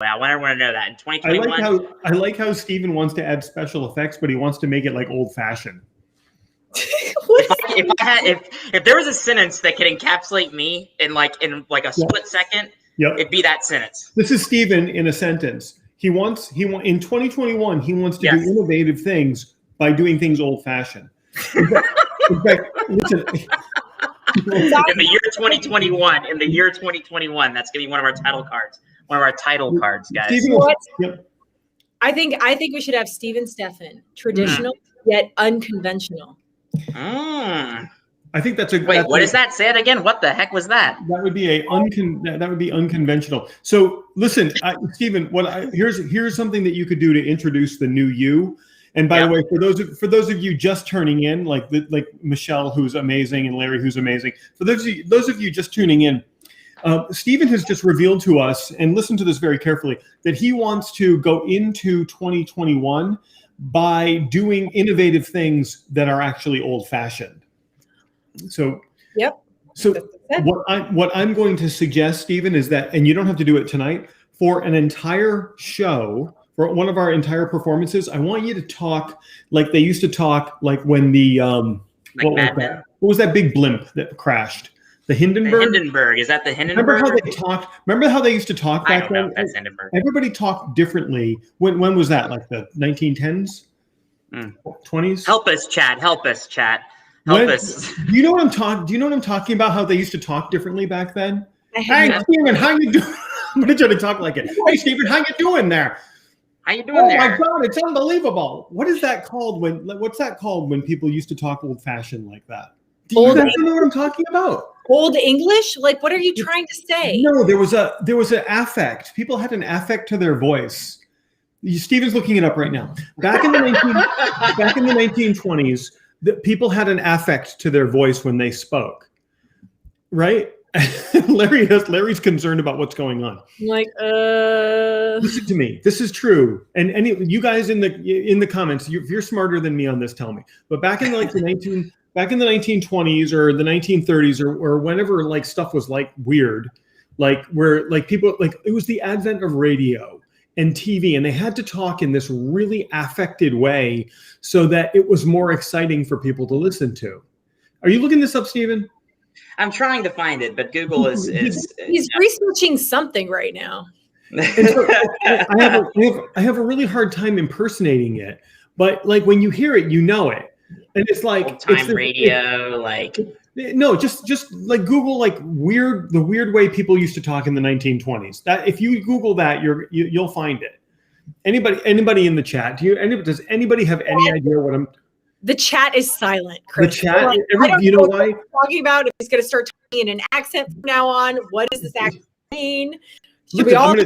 I want everyone to know that in I 2021. like how Steven wants to add special effects, but he wants to make it like old fashioned. If there was a sentence that could encapsulate me in a split second, it'd be that sentence. This is Steven in a sentence. He in 2021, he wants to do innovative things by doing things old fashioned. In fact, listen. In the year 2021, that's gonna be one of our title cards. One of our title cards, guys. I think we should have Steven Stefan, traditional yet unconventional. I think that's a wait. What does that? Say it again. What the heck was that? That would be unconventional. So listen, Steven. Here's something that you could do to introduce the new you. And by the way, for those of you just turning in, like Michelle, who's amazing, and Larry, who's amazing. For those of you just tuning in, Steven has just revealed to us, and listen to this very carefully, that he wants to go into 2021 by doing innovative things that are actually old-fashioned. So, So what I'm going to suggest, Steven, is that, and you don't have to do it tonight, for an entire show, for one of our entire performances, I want you to talk like they used to talk, like when the what was that big blimp that crashed? The Hindenburg? The Hindenburg. Is that the Hindenburg? Remember how they used to talk back then? That's Hindenburg. Everybody talked differently. When was that? Like the 1910s? 20s? Help us, chat. Help us. Do you know what I'm talking about? How they used to talk differently back then? Hey, Steven, how you doing? I'm gonna try to talk like it. Hey, Steven, how you doing there? How you doing there? Oh my God, it's unbelievable. What is that called what's that called when people used to talk old fashioned like that? Do you guys know what I'm talking about? Old English? Like, what are you trying to say? No, there was an affect. People had an affect to their voice. Steven's looking it up right now. Back in the 1920s, people had an affect to their voice when they spoke, right? Larry's concerned about what's going on. Like, listen to me. This is true. And you guys in the comments, if you're smarter than me on this, tell me. But back in like the 1920s or the 1930s or whenever like stuff was like weird, like where like people like it was the advent of radio and TV, and they had to talk in this really affected way so that it was more exciting for people to listen to. Are you looking this up, Steven? I'm trying to find it, but Google is he's researching something right now. So, I have a really hard time impersonating it, but like when you hear it, you know it, and it's like old-time radio, no, just like Google the weird way people used to talk in the 1920s. That if you Google that, you'll find it. Anybody in the chat? Does anybody have any idea what I'm? The chat is silent, Chris. The chat. You know why? Talking about if he's going to start talking in an accent from now on. What does this accent mean? I got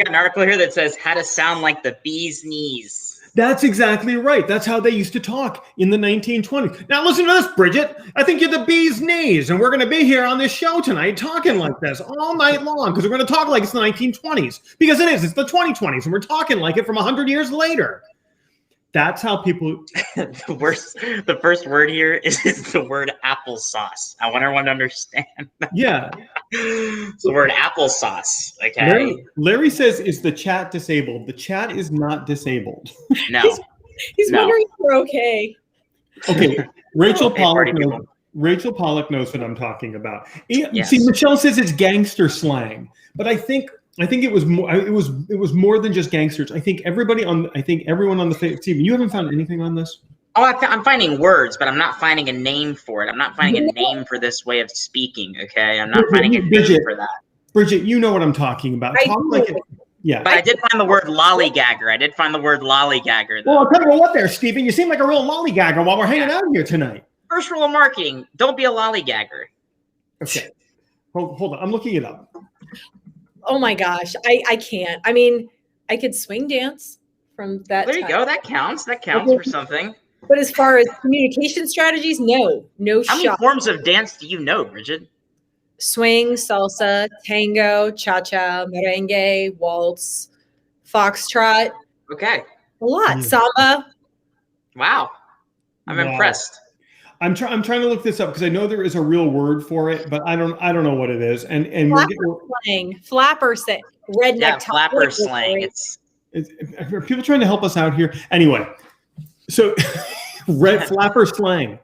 an article here that says how to sound like the bee's knees. That's exactly right. That's how they used to talk in the 1920s. Now listen to this, Bridget. I think you're the bee's knees, and we're going to be here on this show tonight talking like this all night long because we're going to talk like it's the 1920s because it is. It's the 2020s, and we're talking like it from 100 years later. That's how people. The first word here is the word applesauce. I want everyone to understand. Yeah. It's the word applesauce. Okay. Larry says, "Is the chat disabled?" The chat is not disabled. No. He's wondering if we're okay. Okay. Rachel Pollack knows what I'm talking about. Yes. See, Michelle says it's gangster slang, but I think it was more. It was more than just gangsters. I think everyone on the team. You haven't found anything on this? Oh, I'm finding words, but I'm not finding a name for it. I'm not finding a name for this way of speaking. Okay, I'm not finding a name for that. Bridget, you know what I'm talking about. Yeah. But I did find the word lollygagger. Though. Well, I'll tell you what, there, Steven. You seem like a real lollygagger while we're hanging out here tonight. First rule of marketing: don't be a lollygagger. Okay. Hold on. I'm looking it up. Oh my gosh, I can't. I mean, I could swing dance from that. There you go. That counts. That counts for something. But as far as communication strategies, no How many forms of dance do you know, Bridget? Swing, salsa, tango, cha-cha, merengue, waltz, foxtrot. Okay. A lot. Samba. Wow. I'm impressed. I'm trying to look this up because I know there is a real word for it, but I don't know what it is. And flapper slang, redneck. Yeah, flapper slang. Are people trying to help us out here? Anyway, so red flapper slang.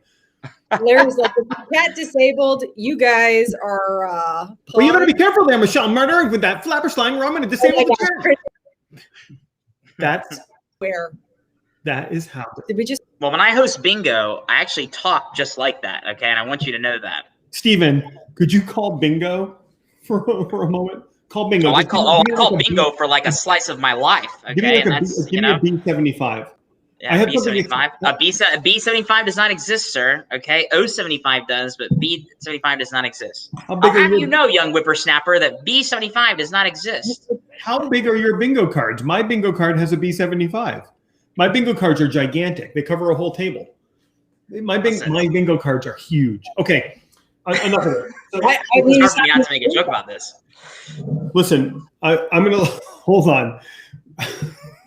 Larry's like, if you cat disabled, you guys are. Well, you better be careful there, Michelle Murder, with that flapper slang, or I'm going to disable the chat. That's where. That is how. Did we just? Well, when I host bingo, I actually talk just like that. Okay, and I want you to know that. Steven, could you call bingo for a moment? Call bingo. I call bingo for like a slice of my life. Okay, give me and that's give me a B75. Yeah, B75. B75 does not exist, sir. Okay, O75 does, but B75 does not exist. How do you know, young whippersnapper, that B75 does not exist? How big are your bingo cards? My bingo card has a B75. My bingo cards are gigantic. They cover a whole table. My bingo cards are huge. Okay, enough of it. So, it's hard for me not to make a joke about this. Listen, I'm gonna hold on.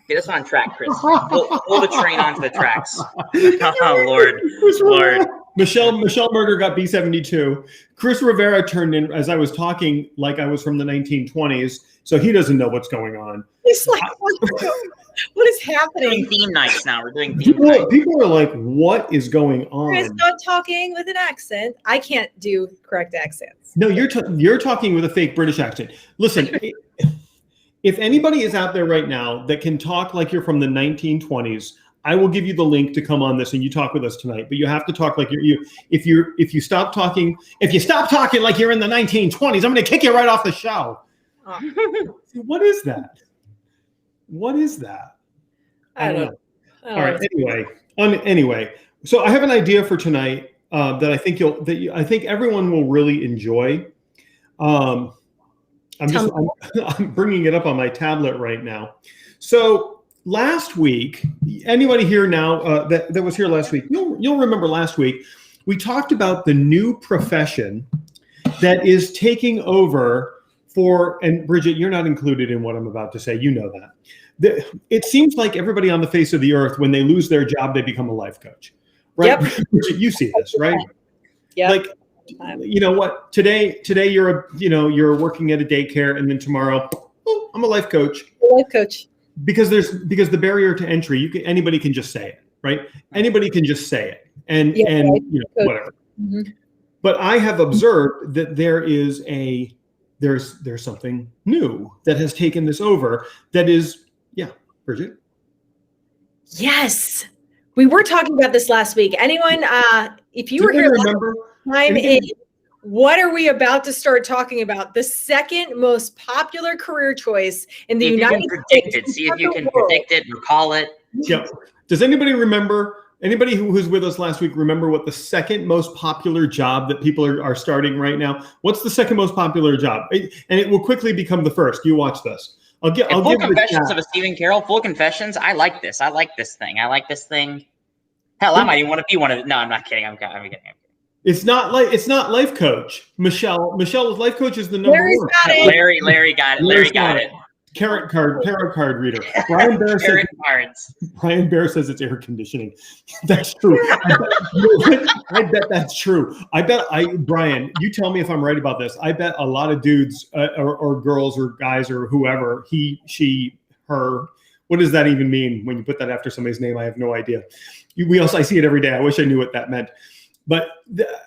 Get us on track, Chris. Pull the train onto the tracks. Oh, Lord. Michelle Murder got B72. Chris Rivera turned in as I was talking like I was from the 1920s, so he doesn't know what's going on. He's like, what is happening? We're doing theme nights now. We're doing theme nights. People are like, what is going on? Chris, not talking with an accent. I can't do correct accents. No, you're talking with a fake British accent. Listen, if anybody is out there right now that can talk like you're from the 1920s, I will give you the link to come on this and you talk with us tonight. But you have to talk like if you stop talking like you're in the 1920s, I'm going to kick you right off the show. Oh. What is that? What is that? I don't know. All right. Anyway, so I have an idea for tonight that I think I think everyone will really enjoy. I'm bringing it up on my tablet right now. So last week, anybody here now that was here last week, you'll remember last week we talked about the new profession that is taking over for, and Bridget, you're not included in what I'm about to say. You know that. It seems like everybody on the face of the earth, when they lose their job, they become a life coach, right? Yep. You see this, right? Yeah. Like, you know what? Today you're working at a daycare, and then tomorrow, I'm a life coach. Life coach. Because the barrier to entry, anybody can just say it, right? Anybody can just say it, and whatever. Mm-hmm. But I have observed that there's something new that has taken this over. That is, Bridget. Yes, we were talking about this last week. Anyone, if you were here what are we about to start talking about? The second most popular career choice in the United States. See if you can predict it, recall it. Yeah. Does anybody remember? Anybody who was with us last week remember what the second most popular job that people are starting right now? What's the second most popular job? And it will quickly become the first. You watch this. I'll give Confessions of a Stephen Carroll. Full Confessions. I like this. I like this thing. Hell, I might even want to be one of. No, I'm not kidding. I'm kidding. It's not life coach. Michelle's life coach is the number one. Larry got it. Larry got it. Tarot card reader. Brian Bear says it's air conditioning. That's true. I bet that's true. Brian, you tell me if I'm right about this. I bet a lot of dudes or girls or guys or whoever, he, she, her, what does that even mean when you put that after somebody's name? I have no idea. I see it every day. I wish I knew what that meant. But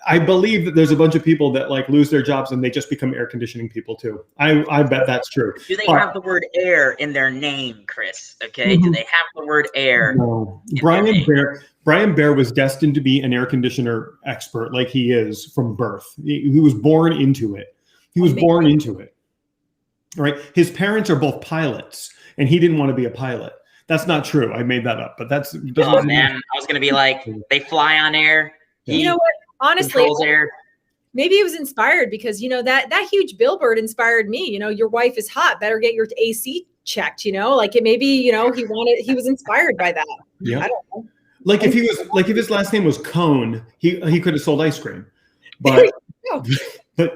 I believe that there's a bunch of people that like lose their jobs and they just become air conditioning people too. I bet that's true. Do they have the word air in their name, Chris? Okay. Mm-hmm. Do they have the word air? No. Brian Bear was destined to be an air conditioner expert like he is from birth. He was born into it. Right. His parents are both pilots and he didn't want to be a pilot. That's not true. I made that up, but that's. Oh man, I was going to be like, they fly on air. You know what? Honestly, maybe it was inspired because, that huge billboard inspired me. Your wife is hot. Better get your AC checked, like it maybe, he was inspired by that. Yeah. I don't know. Like if his last name was Cone, he could have sold ice cream, but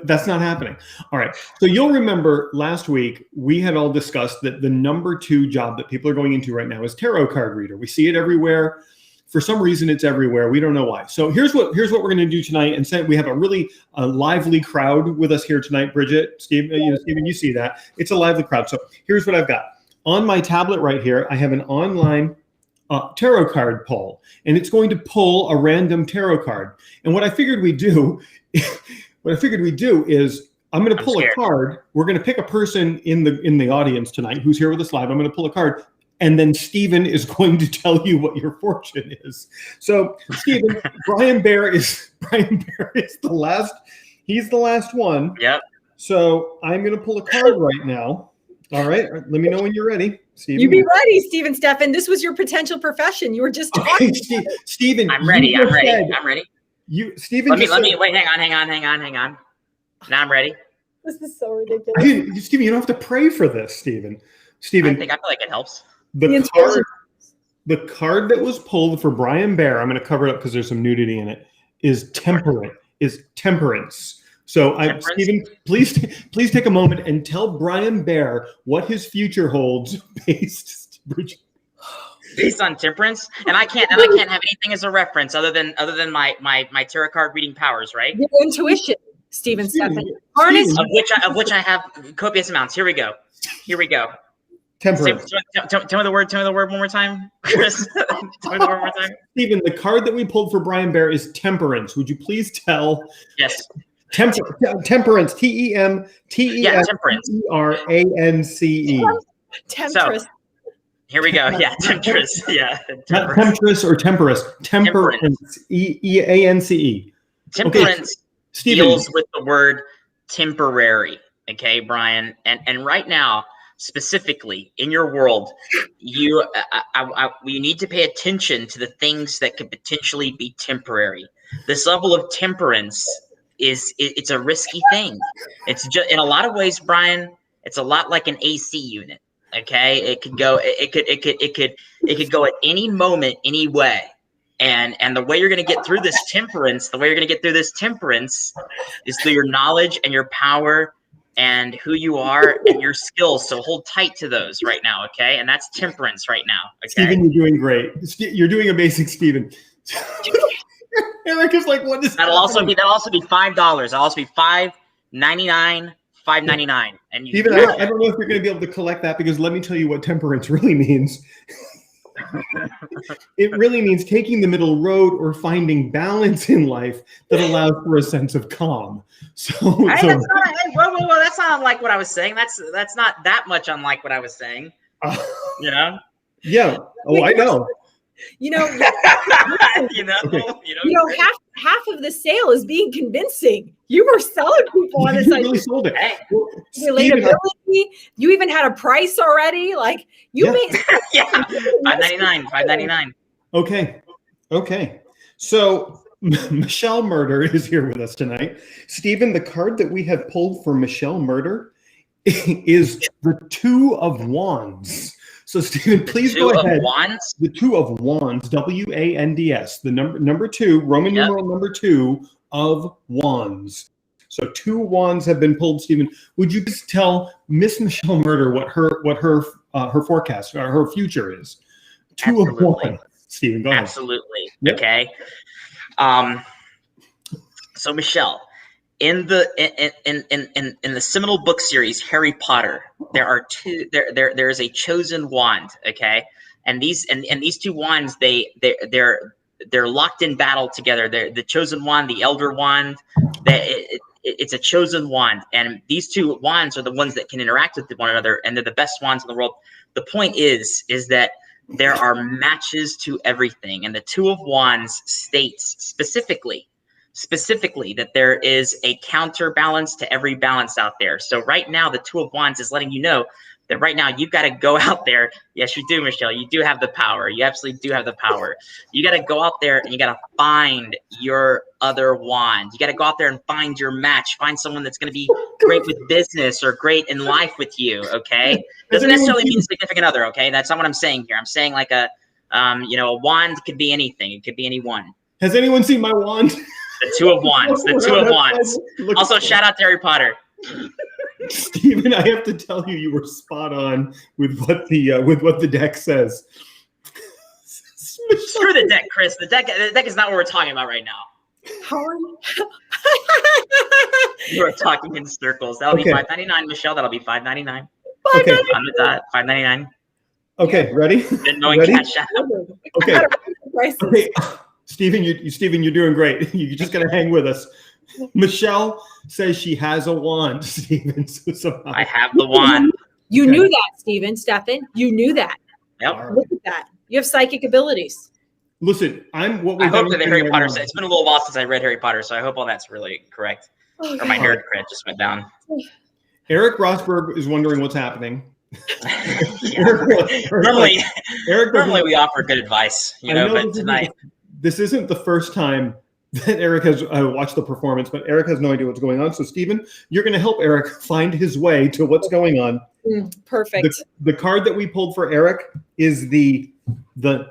that's not happening. All right. So you'll remember last week we had all discussed that the number 2 job that people are going into right now is tarot card reader. We see it everywhere. For some reason, it's everywhere. We don't know why. So here's what we're going to do tonight. And say we have a really lively crowd with us here tonight. Bridget, Steven, you see that. It's a lively crowd. So here's what I've got. On my tablet right here, I have an online tarot card pull, and it's going to pull a random tarot card. And what I figured we'd do, is I'm going to pull a card. We're going to pick a person in the audience tonight who's here with us live. I'm going to pull a card, and then Steven is going to tell you what your fortune is. So, Steven, Brian Bear is the last. He's the last one. Yep. So I'm going to pull a card right now. All right. Let me know when you're ready, Steven. You be ready, Steven Steffen. This was your potential profession. You were just talking. Okay, Steven. I'm ready. I'm ready. Steven. Let me wait. Hang on. Now I'm ready. This is so ridiculous. Steven, you don't have to pray for this, Steven. I feel like it helps. The card that was pulled for Brian Bear, I'm going to cover it up because there's some nudity in it, is temperance. So, Steven, please take a moment and tell Brian Bear what his future holds based on temperance. And I can't have anything as a reference other than my tarot card reading powers, right? Your intuition, Steven Steffen. Of which I have copious amounts. Here we go. Temperance. Tell me the word one more time, Chris. Tell me the word one more time. Steven, the card that we pulled for Brian Bear is temperance. Would you please tell? Yes. Temperance. TEMPERANCE. Temperance. So, here we go. Yeah, temperance. Yeah. Not temptress or temperance. Temperance. EANCE. Temperance deals with the word temporary. Okay, Brian. And right now, specifically in your world, you need to pay attention to the things that could potentially be temporary. This level of temperance it's a risky thing. It's just, in a lot of ways, Brian, it's a lot like an AC unit. Okay, it could go at any moment, any way. And the way you're going to get through this temperance, is through your knowledge and your power and who you are and your skills. So hold tight to those right now, okay? And that's temperance right now. Okay? Steven, you're doing great. You're doing amazing, Steven. Eric is like, what is that'll also be $5. That'll also be $5.99, $5.99. And Steven, I don't know if you're going to be able to collect that, because let me tell you what temperance really means. It really means taking the middle road or finding balance in life that allows for a sense of calm. Whoa, that's not unlike what I was saying. That's not that much unlike what I was saying. Yeah. Oh, I know. Half of the sale is being convincing. You were selling people on this. You really sold it. Relatability. You even had a price already. Like you made. $5.99. Okay. So Michelle Murder is here with us tonight. Steven, the card that we have pulled for Michelle Murder is the Two of Wands. So, Steven, please go ahead. The Two of Wands, WANDS, the number two, Roman numeral number 2 of Wands. So 2 wands have been pulled, Steven. Would you just tell Miss Michelle Murder what her forecast or her future is? Two of Wands, Steven. Go ahead. Absolutely. Yep. Okay. So Michelle, in the seminal book series Harry Potter, there are two. There is a chosen wand. Okay, and these 2 wands they're locked in battle together. They're the chosen wand, the elder wand. It's a chosen wand, and these 2 wands are the ones that can interact with one another, and they're the best wands in the world. The point is that there are matches to everything, and the Two of Wands states specifically that there is a counterbalance to every balance out there. So right now, the Two of Wands is letting you know that right now you've got to go out there. Yes, you do, Michelle. You do have the power. You absolutely do have the power. You got to go out there and you got to find your other wand. You got to go out there and find your match. Find someone that's going to be great with business or great in life with you. Okay, doesn't necessarily mean significant other. Okay, that's not what I'm saying here. I'm saying like a wand could be anything. It could be anyone. Has anyone seen my wand? The Two of Wands. The Two of Wands. Also, shout out to Harry Potter. Steven, I have to tell you, you were spot on with what the deck says. Screw the deck, Chris. The deck is not what we're talking about right now. We're talking in circles. That'll be $5.99, Michelle. That'll be $5.99. Okay. On the dot, $5.99. Okay, ready? Ready? Okay. Okay. Steven, you're doing great. You just gotta hang with us. Michelle says she has a wand, Steven. So I have the wand. You knew that, Stefan. You knew that. Yep. Right. Look at that. You have psychic abilities. Listen, I hope that the Harry Potter. It's been a little while since I read Harry Potter, so I hope all that's really correct. Or my nerd cred just went down. Eric Rosberg is wondering what's happening. Normally we offer good advice, but tonight. This isn't the first time that Eric has watched the performance, but Eric has no idea what's going on. So, Steven, you're going to help Eric find his way to what's going on. Perfect. The card that we pulled for Eric is the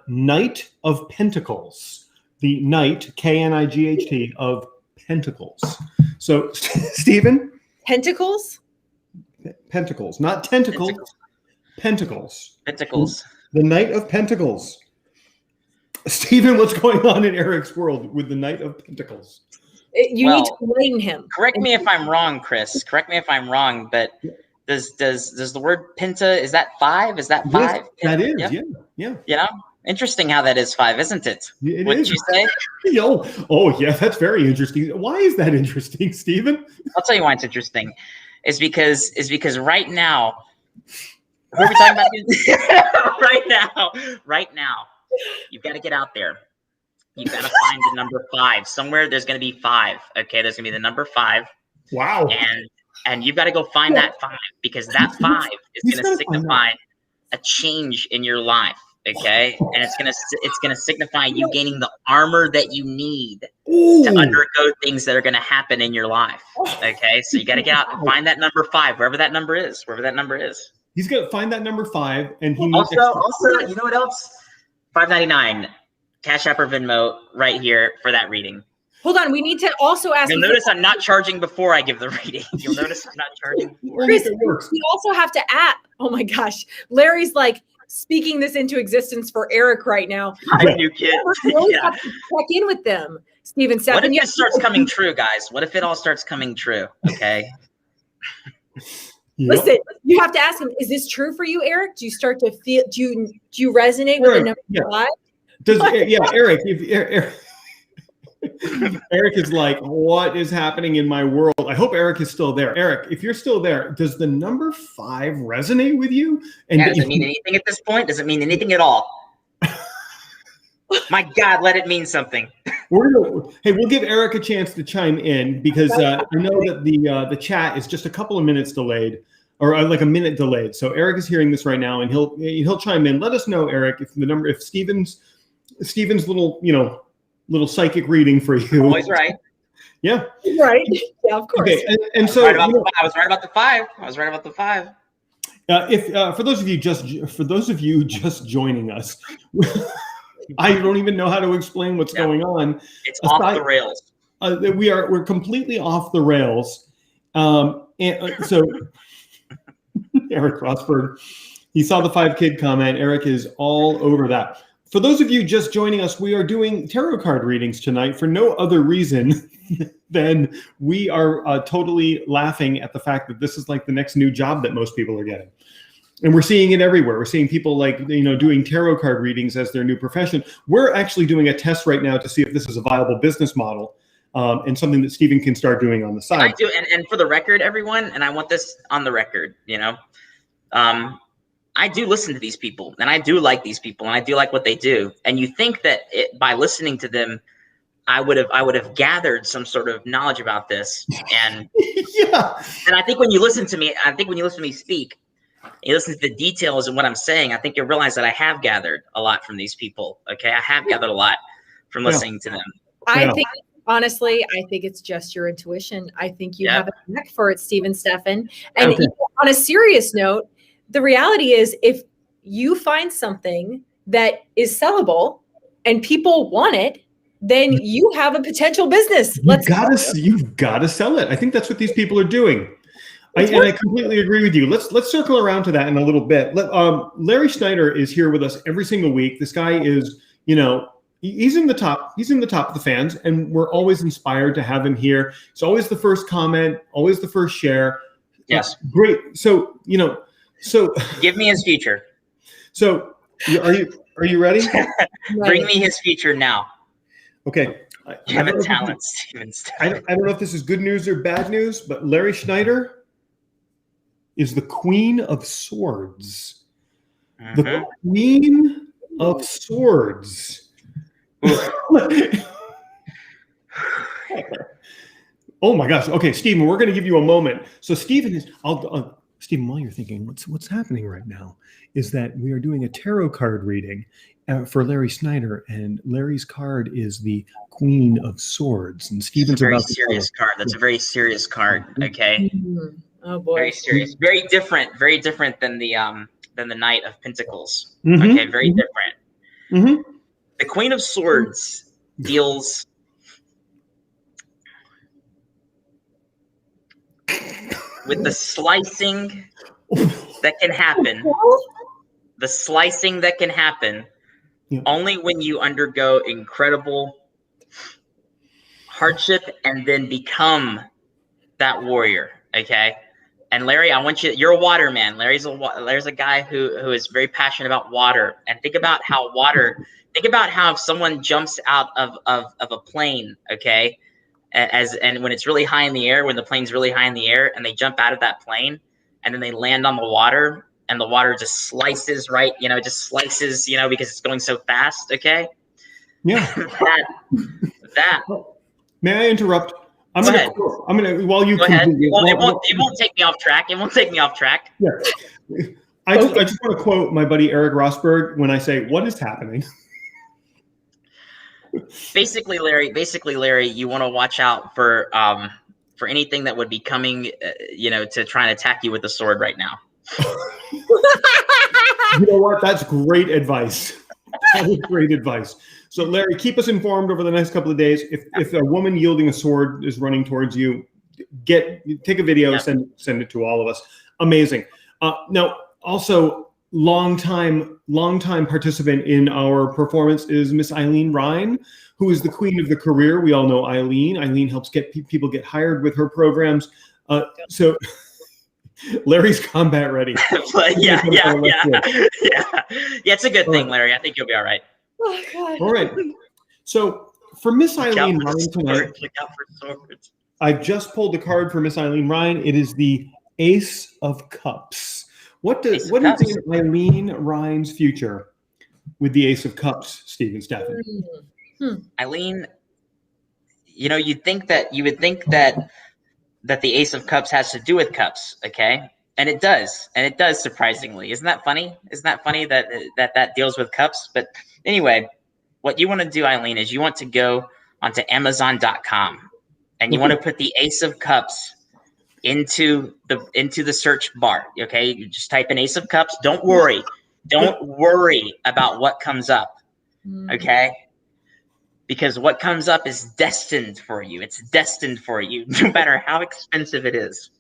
Knight of Pentacles. The Knight, Knight, of Pentacles. So, Steven? Pentacles? Pentacles, not tentacles. Pentacles. Pentacles. The Knight of Pentacles. Steven, what's going on in Eric's world with the Knight of Pentacles? You need to enlighten him. Correct me if I'm wrong, Chris. Correct me if I'm wrong, but does the word penta, is that 5? Is that 5? Yes, that is, yeah. Interesting how that is 5, isn't it? Wouldn't you say? Oh, yeah, that's very interesting. Why is that interesting, Steven? I'll tell you why it's interesting. Is because right now, who are we talking about? Right now, you've got to get out there. You've got to find the number 5. Somewhere there's going to be 5. Okay, there's going to be the number 5. Wow. And you've got to go find that 5, because that 5 is going to signify a change in your life. Okay, and it's gonna signify you gaining the armor that you need to undergo things that are gonna happen in your life. Okay, so you got to get out and find that number 5, wherever that number is. He's gonna find that number 5, and he also, you know what else? $5.99, Cash App or Venmo, right here for that reading. Hold on, we need to also ask. You'll notice I'm not charging before I give the reading. You'll notice I'm not charging. Chris, we also have to add. Oh my gosh, Larry's like speaking this into existence for Eric right now. Hi, new kid. Have to check in with them, Steven. What if it starts coming true, guys? What if it all starts coming true? Okay. Listen, you have to ask him, is this true for you, Eric? Do you start to feel, do you resonate with the number 5? Eric, Eric is like, what is happening in my world? I hope Eric is still there. Eric, if you're still there, does the number 5 resonate with you? And does it mean anything at this point? Does it mean anything at all? My God, let it mean something. We'll give Eric a chance to chime in, because I know that the chat is just a couple of minutes delayed, or like a minute delayed. So Eric is hearing this right now, and he'll chime in. Let us know, Eric, if Steven's little psychic reading for you. Always right. Yeah. Right. Yeah, of course. Okay. And so I was right about the 5. For those of you just joining us, I don't even know how to explain what's going on. It's off the rails. We're completely off the rails. So Eric Rosberg, he saw the 5 kid comment. Eric is all over that. For those of you just joining us, we are doing tarot card readings tonight for no other reason than we are totally laughing at the fact that this is like the next new job that most people are getting. And we're seeing it everywhere. We're seeing people doing tarot card readings as their new profession. We're actually doing a test right now to see if this is a viable business model, and something that Steven can start doing on the side. I do, and for the record, everyone, and I want this on the record, I do listen to these people, and I do like these people, and I do like what they do. And you think that by listening to them, I would have gathered some sort of knowledge about this. And and I think when you listen to me speak, you listen to the details and what I'm saying, I think you'll realize that I have gathered a lot from these people. Okay, I have gathered a lot from listening to them. I think, honestly, it's just your intuition. I think you have a knack for it, Stefan. And on a serious note, the reality is, if you find something that is sellable and people want it, then you have a potential business. You've got to sell it. I think that's what these people are doing. I completely agree with you. Let's circle around to that in a little bit. Larry Schneider is here with us every single week. This guy is you know, he's in the top. He's in the top of the fans, and we're always inspired to have him here. It's always the first comment, always the first share. Yes. Great. So, you know, give me his future. So are you ready? Bring me his future now. Okay. You have a talent, Steven. I don't know if this is good news or bad news, but Larry Schneider is the Queen of Swords. Mm-hmm. The Queen of Swords. Oh my gosh. Okay, Stephen, we're going to give you a moment. So Stephen is, Stephen, while you're thinking, what's happening right now is that we are doing a tarot card reading for Larry Schneider, and Larry's card is the Queen of Swords. And Stephen's a very serious card. That's a very serious card. Okay. Mm-hmm. Oh boy. Very serious. Very different than the Knight of Pentacles. Mm-hmm. Okay, very different. Mm-hmm. The Queen of Swords deals with the slicing that can happen. The slicing that can happen only when you undergo incredible hardship and then become that warrior. Okay. And Larry, I want you're a water man. Larry's a guy who is very passionate about water. And think about how if someone jumps out of a plane, okay, and when it's really high in the air, when the plane's really high in the air and they jump out of that plane and then they land on the water and the water just slices, right? You know, just slices, you know, because it's going so fast. Okay. Yeah. that. May I interrupt? I'm gonna while you go ahead. It won't take me off track. It won't take me off track. Yeah. I just want to quote my buddy Eric Rosberg when I say, "What is happening?" Basically, Larry, you want to watch out for anything that would be coming, to try and attack you with a sword right now. You know what? That's great advice. That is great advice. So, Larry, keep us informed over the next couple of days. If a woman yielding a sword is running towards you, take a video, send it to all of us. Amazing. Now, also, longtime participant in our performance is Miss Eileen Ryan, who is the queen of the career. We all know Eileen. Eileen helps get people get hired with her programs. So Larry's combat ready. Yeah. It's a good thing, Larry. I think you'll be all right. Oh, God. All right. So for Miss Eileen Ryan tonight, look out for swords. I've just pulled the card for Miss Eileen Ryan. It is the Ace of Cups. What is Eileen Ryan's future with the Ace of Cups, Steven Staffen? Eileen, you would think that the Ace of Cups has to do with cups, okay? And it does, surprisingly. Isn't that funny? Isn't that funny that deals with cups? But anyway, what you want to do, Eileen, is you want to go onto Amazon.com and you want to put the Ace of Cups into the search bar, okay? You just type in Ace of Cups. Don't worry about what comes up, okay? Because what comes up is destined for you. It's destined for you, no matter how expensive it is.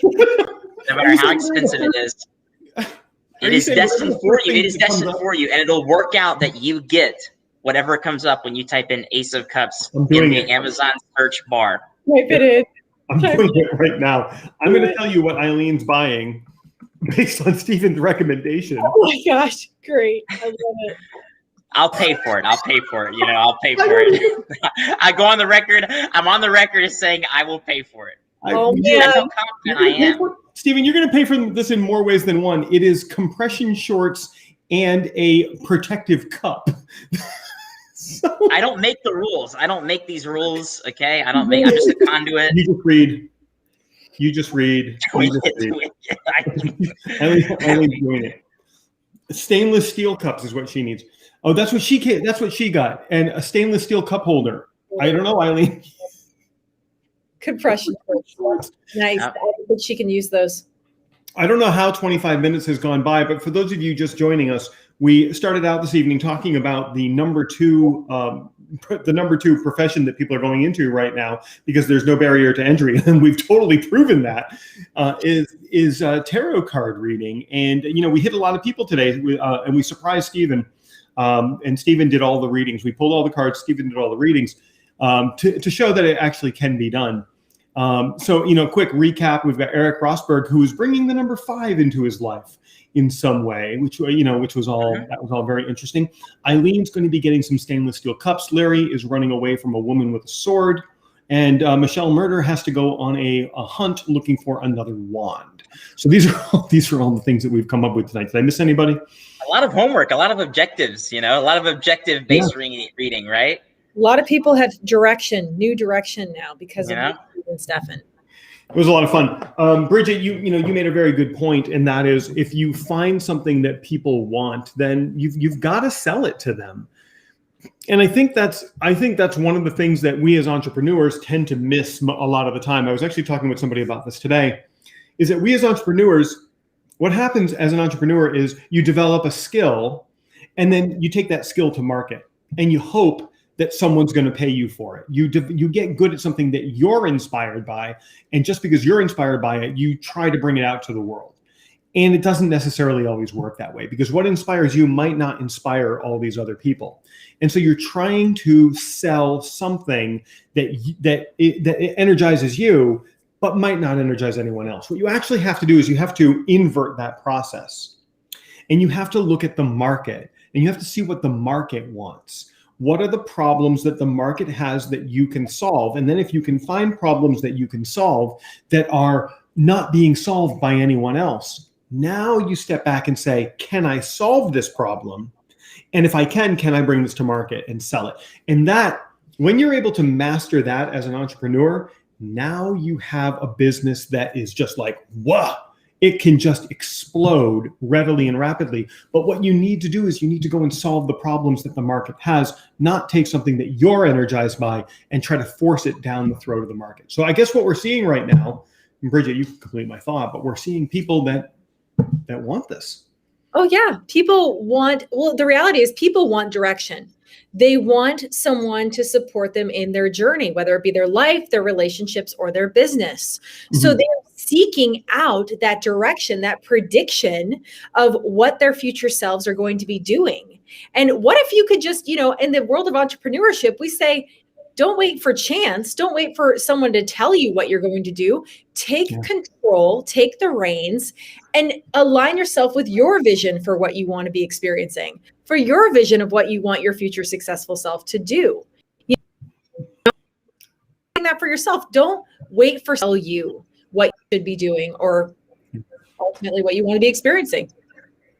No matter how expensive it is, it is destined for you. It is destined for you, and it'll work out that you get whatever comes up when you type in Ace of Cups in the Amazon search bar. Type it in. I'm doing it right now. I'm going to tell you what Eileen's buying based on Steven's recommendation. Oh my gosh, great. I love it. I'll pay for it. I'll pay for it. I'll pay for it. I go on the record. I'm on the record as saying I will pay for it. Oh, man. That's how confident I am. Steven, you're going to pay for this in more ways than one. It is compression shorts and a protective cup. I don't make the rules. I don't make these rules, okay? I'm just a conduit. You just read. Eileen's doing it. Stainless steel cups is what she needs. Oh, that's what she got. And a stainless steel cup holder. I don't know, Eileen. Compression shorts. Nice. I think she can use those. I don't know how 25 minutes has gone by, but for those of you just joining us, we started out this evening talking about the number two profession that people are going into right now, because there's no barrier to entry, and we've totally proven that is tarot card reading. And we hit a lot of people today, and we surprised Steven And Stephen did all the readings. We pulled all the cards. Stephen did all the readings to show that it actually can be done. So, quick recap. We've got Eric Rosberg, who is bringing the number 5 into his life in some way, which was all very interesting. Eileen's going to be getting some stainless steel cups. Larry is running away from a woman with a sword. And Michelle Murder has to go on a hunt looking for another wand. So these are all the things that we've come up with tonight. Did I miss anybody? A lot of homework, a lot of objectives, a lot of objective-based reading, right? A lot of people have new direction now because of and Stefan. It was a lot of fun. Bridget, you made a very good point, and that is, if you find something that people want, then you've got to sell it to them. And I think that's one of the things that we as entrepreneurs tend to miss a lot of the time. I was actually talking with somebody about this today, is that we as entrepreneurs, what happens as an entrepreneur is you develop a skill and then you take that skill to market and you hope that someone's going to pay you for it. You get good at something that you're inspired by, and just because you're inspired by it, you try to bring it out to the world. And it doesn't necessarily always work that way, because what inspires you might not inspire all these other people. And so you're trying to sell something that energizes you, but might not energize anyone else. What you actually have to do is you have to invert that process. And you have to look at the market, and you have to see what the market wants. What are the problems that the market has that you can solve? And then if you can find problems that you can solve that are not being solved by anyone else, now you step back and say, can I solve this problem? And if I can I bring this to market and sell it? And that, when you're able to master that as an entrepreneur, now you have a business that is just like, whoa, it can just explode readily and rapidly. But what you need to do is you need to go and solve the problems that the market has, not take something that you're energized by and try to force it down the throat of the market. So I guess what we're seeing right now, and Bridget, you can complete my thought, but we're seeing people that want this. Oh yeah. The reality is people want direction. They want someone to support them in their journey, whether it be their life, their relationships, or their business. Mm-hmm. So they're seeking out that direction, that prediction of what their future selves are going to be doing. And what if you could just, in the world of entrepreneurship, we say, don't wait for chance. Don't wait for someone to tell you what you're going to do. Take control, take the reins, and align yourself with your vision for what you want to be experiencing, for your vision of what you want your future successful self to do. That for yourself. Don't wait for tell you what you should be doing or ultimately what you want to be experiencing.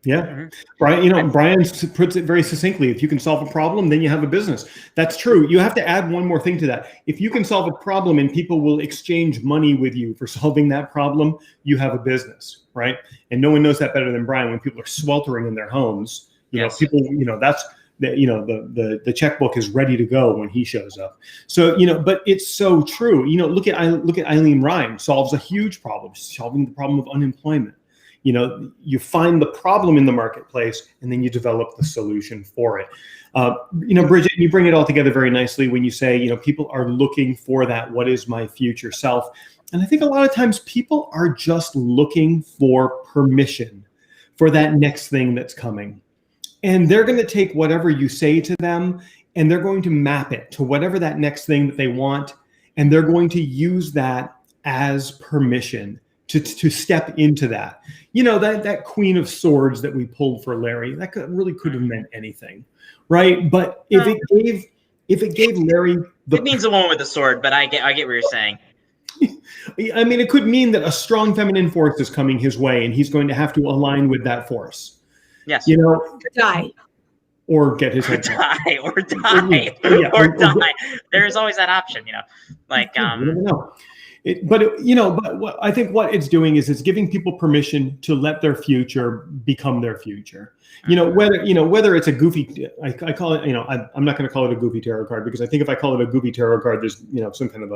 Yeah. Brian, Brian puts it very succinctly. If you can solve a problem, then you have a business. That's true. You have to add one more thing to that. If you can solve a problem and people will exchange money with you for solving that problem, you have a business, right? And no one knows that better than Brian. When people are sweltering in their homes, people, that's the checkbook is ready to go when he shows up. So, but it's so true. Look at Eileen Rhyme, solves a huge problem, solving the problem of unemployment. You find the problem in the marketplace and then you develop the solution for it. Bridget, you bring it all together very nicely when you say, people are looking for that. What is my future self? And I think a lot of times people are just looking for permission for that next thing that's coming. And they're going to take whatever you say to them and they're going to map it to whatever that next thing that they want. And they're going to use that as permission to step into that. That Queen of Swords that we pulled for Larry, that really could have meant anything, right? But if it gave Larry it means the woman with the sword, but I get what you're saying. I mean, it could mean that a strong feminine force is coming his way and he's going to have to align with that force. Yes. Die. Or get his head die. There's always that option, You never know. But what I think what it's doing is it's giving people permission to let their future become their future. Whether it's a goofy, I call it, I'm not going to call it a goofy tarot card, because I think if I call it a goofy tarot card, there's, some kind of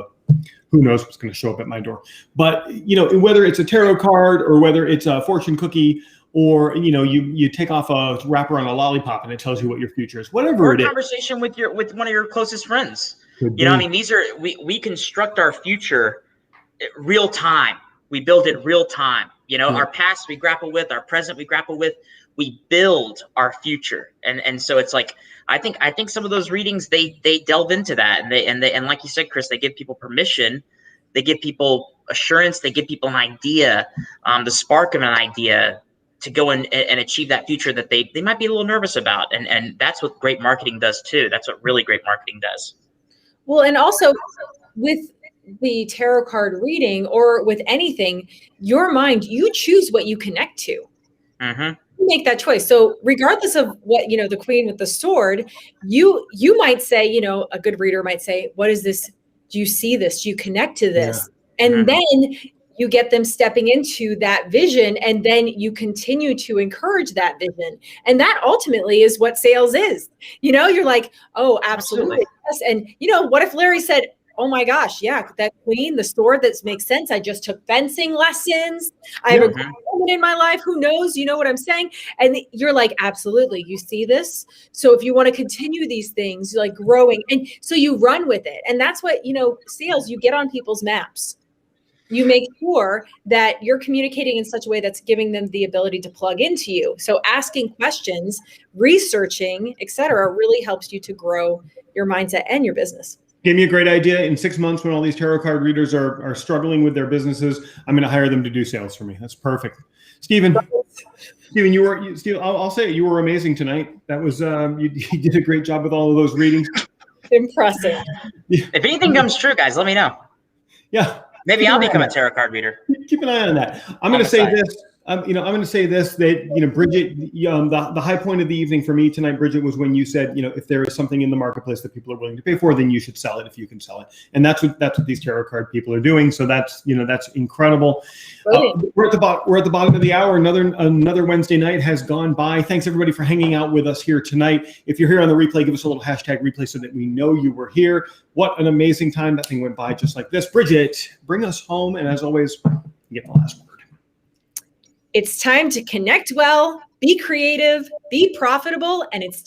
who knows what's going to show up at my door. But, whether it's a tarot card or whether it's a fortune cookie, or, you take off a wrapper on a lollipop and it tells you what your future is, whatever it is. Conversation with one of your closest friends. We construct our future real time. We build it real time. You know, our past we grapple with, our present we grapple with. We build our future, and so it's like I think some of those readings they delve into that, and like you said, Chris, they give people permission, they give people assurance, they give people an idea, the spark of an idea to go and achieve that future that they might be a little nervous about, and that's what great marketing does too. That's what really great marketing does. Well, and also with the tarot card reading or with anything, your mind, you choose what you connect to. Mm-hmm. Make that choice. So regardless of what, you know, the queen with the sword, you might say, you know, a good reader might say, what is this? Do you see this? Do you connect to this? Yeah. And then you get them stepping into that vision, and then you continue to encourage that vision. And that ultimately is what sales is. You know, you're like, oh, absolutely. Yes. And you know, what if Larry said, oh my gosh, yeah, that queen, the sword, that makes sense. I just took fencing lessons. I have a woman in my life who knows, you know what I'm saying? And you're like, absolutely, you see this? So if you want to continue these things, you're like growing. And so you run with it. And that's what, you know, sales, you get on people's maps. You make sure that you're communicating in such a way that's giving them the ability to plug into you. So asking questions, researching, et cetera, really helps you to grow your mindset and your business. Gave me a great idea. In 6 months, when all these tarot card readers are struggling with their businesses, I'm going to hire them to do sales for me. That's perfect. Stephen, I'll say it, you were amazing tonight. That was you did a great job with all of those readings. Impressive. If anything comes true, guys, let me know. Yeah. Maybe I'll become a tarot card reader. Keep an eye on that. I'm going to say this. I'm going to say this, that, you know, Bridget, the high point of the evening for me tonight, Bridget, was when you said, you know, if there is something in the marketplace that people are willing to pay for, then you should sell it if you can sell it. And that's what these tarot card people are doing. So that's, you know, that's incredible. We're at the bottom of the hour. Another Wednesday night has gone by. Thanks everybody for hanging out with us here tonight. If you're here on the replay, give us a little hashtag replay so that we know you were here. What an amazing time. That thing went by just like this. Bridget, bring us home. And as always, you get the last word. It's time to connect well, be creative, be profitable, and it's